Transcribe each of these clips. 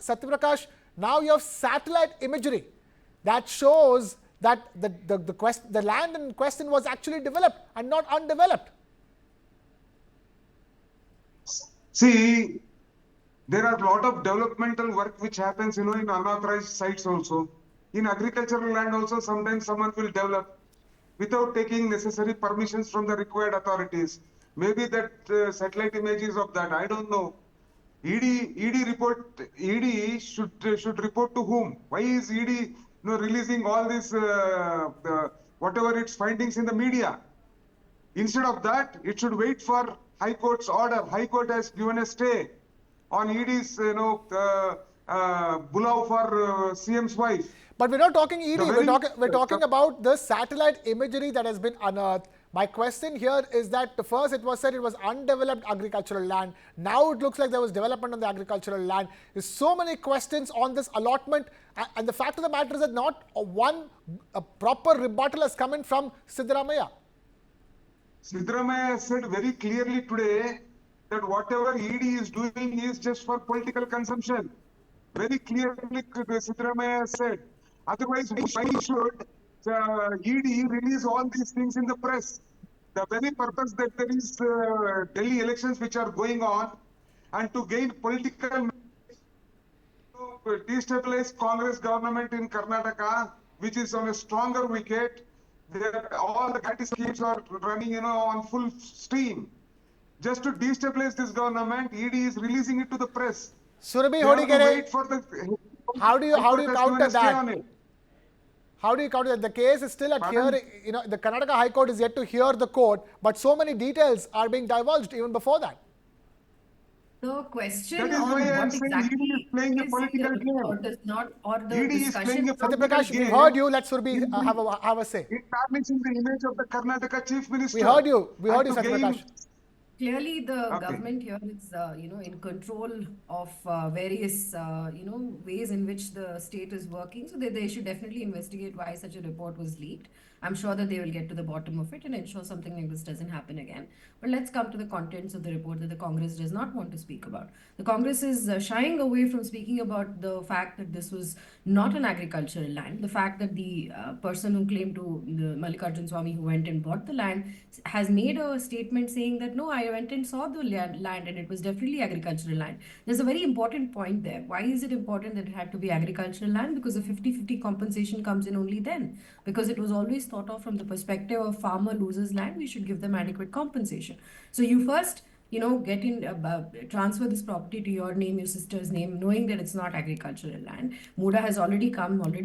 Satyaprakash, now you have satellite imagery that shows that the land in question was actually developed and not undeveloped. See, there are a lot of developmental work which happens, in unauthorized sites also. In agricultural land also, sometimes someone will develop without taking necessary permissions from the required authorities. Maybe that satellite images of that, I don't know. ED should report to whom? Why is ED releasing all this whatever its findings in the media? Instead of that, it should wait for High Court's order. High Court has given a stay on ED's bulao for CM's wife. But we're not talking ED. We're talking about the satellite imagery that has been unearthed. My question here is that first it was said it was undeveloped agricultural land. Now it looks like there was development on the agricultural land. There's so many questions on this allotment, and the fact of the matter is that not a proper rebuttal has come in from Siddaramaiah. Siddaramaiah said very clearly today that whatever ED is doing is just for political consumption. Very clearly, Siddaramaiah said. Otherwise, why should ED release all these things in the press? The very purpose that there is Delhi elections which are going on, and to gain political to destabilize Congress government in Karnataka, which is on a stronger wicket. All the party schemes are running, on full steam. Just to destabilize this government, ED is releasing it to the press. Surabhi Hodigere, how do you counter that? How do you counter that? The case is still at hearing. The Karnataka High Court is yet to hear the court, but so many details are being divulged even before that. The question on what exactly is playing a political game or does not, or the discussion. Satyaprakash, we heard you. Let Surabhi have a say. It tarnishes the image of the Karnataka Chief Minister. We heard you. We heard you, Satyaprakash. Clearly, the government here is, in control of various, ways in which the state is working. So they should definitely investigate why such a report was leaked. I'm sure that they will get to the bottom of it and ensure something like this doesn't happen again. But let's come to the contents of the report that the Congress does not want to speak about. The Congress is shying away from speaking about the fact that this was not an agricultural land. The fact that the person who claimed to, the Mallikarjun Swamy who went and bought the land, has made a statement saying that, no, I went and saw the land and it was definitely agricultural land. There's a very important point there. Why is it important that it had to be agricultural land? Because the 50-50 compensation comes in only then. Because it was always thought of from the perspective of farmer loses land, we should give them adequate compensation. So you first, get in, transfer this property to your name, your sister's name, knowing that it's not agricultural land. MUDA has already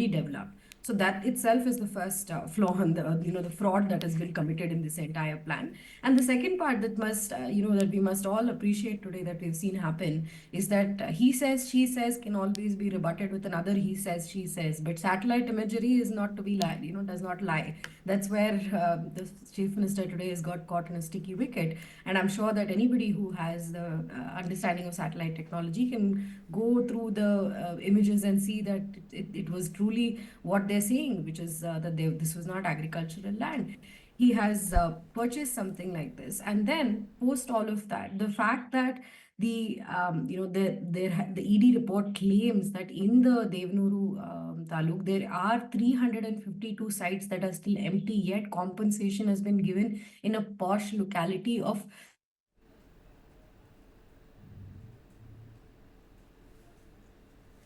developed. So that itself is the first flaw in the fraud that has been committed in this entire plan. And the second part that must, that we must all appreciate today that we've seen happen is that he says, she says can always be rebutted with another he says, she says. But satellite imagery is not to be lied, does not lie. That's where the Chief Minister today has got caught in a sticky wicket. And I'm sure that anybody who has the understanding of satellite technology can go through the images and see that it was truly what they're saying, which is that this was not agricultural land. He has purchased something like this, and then post all of that, the fact that the ED report claims that in the Devanuru taluk there are 352 sites that are still empty, yet compensation has been given in a posh locality of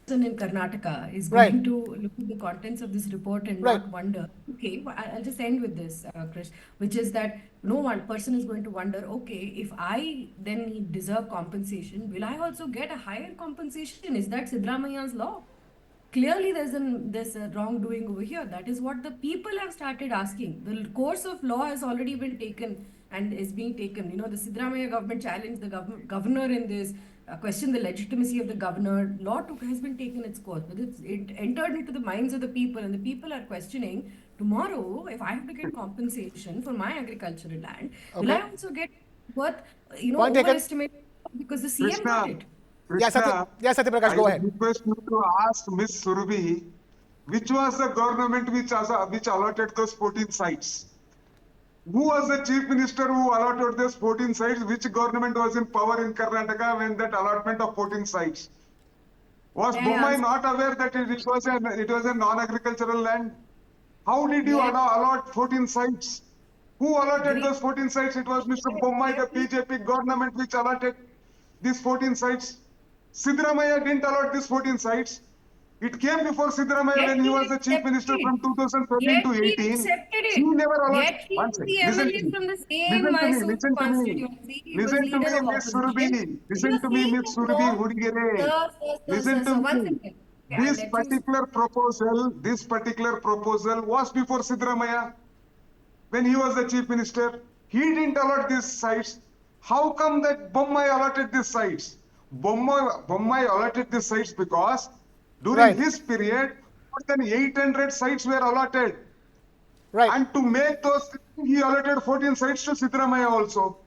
in Karnataka is going to look at the contents of this report and not wonder, okay, I'll just end with this, Krish, which is that no one person is going to wonder, okay, if I then deserve compensation, will I also get a higher compensation? Is that Siddaramaiah's law? Clearly, there's a wrongdoing over here. That is what the people have started asking. The course of law has already been taken and is being taken. The Siddaramaiah government challenged the governor in this, questioned the legitimacy of the governor. Law has been taken its course, but it entered into the minds of the people, and the people are questioning, tomorrow, if I have to get compensation for my agricultural land, will I also get worth, overestimated because the CM got it? Yes, Satyaprakash, go ahead. I request you to ask Ms. Surabhi, which was the government which allotted those 14 sites? Who was the Chief Minister who allotted those 14 sites? Which government was in power in Karnataka when that allotment of 14 sites? Was May I Bommai answer? not aware that it was a non-agricultural land? How did you May I- allot 14 sites? Who allotted Great. those 14 sites? It was Mr. Bommai, the BJP government, which allotted these 14 sites. Siddaramaiah didn't allot these 14 sites. It came before Siddaramaiah Yet when he he was the chief minister accepted. from 2013 Yet to he 18. accepted He it. never allotted. Yet he One was second. the Listen to MLA me. from the same Listen to me. Mysore Listen to me. constituency. He was Listen to leader me, of Miss Surabhi. opposition. So Listen you're to me, saying Miss that Surabhi no, Hudigere. sir, Listen to sir, one me. second. Okay, I'll let you speak. This particular proposal was before Siddaramaiah when he was the chief minister. He didn't allot these sites. How come that Bommai allotted these sites? Bommai allotted these sites because during Right, his period, more than 800 sites were allotted. right. And to make those, he allotted 14 sites to Siddaramaiah also.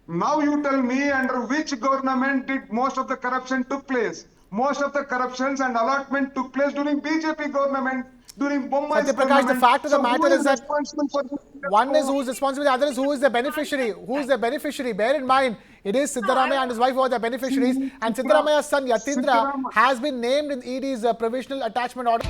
Now you tell me under which government did most of the corruption took place? Most of the corruptions and allotment took place during BJP government, during Bommai's Satya Prakash, the government. fact of the So who matter is is that responsible for this? one is who's responsible, the other is who is the beneficiary. Who is the beneficiary? Bear in mind, it is No, I Siddaramaiah and his wife who are the beneficiaries, See, and Siddaramaiah's son Yathindra Siddaramaiah. has been named in ED's provisional attachment order.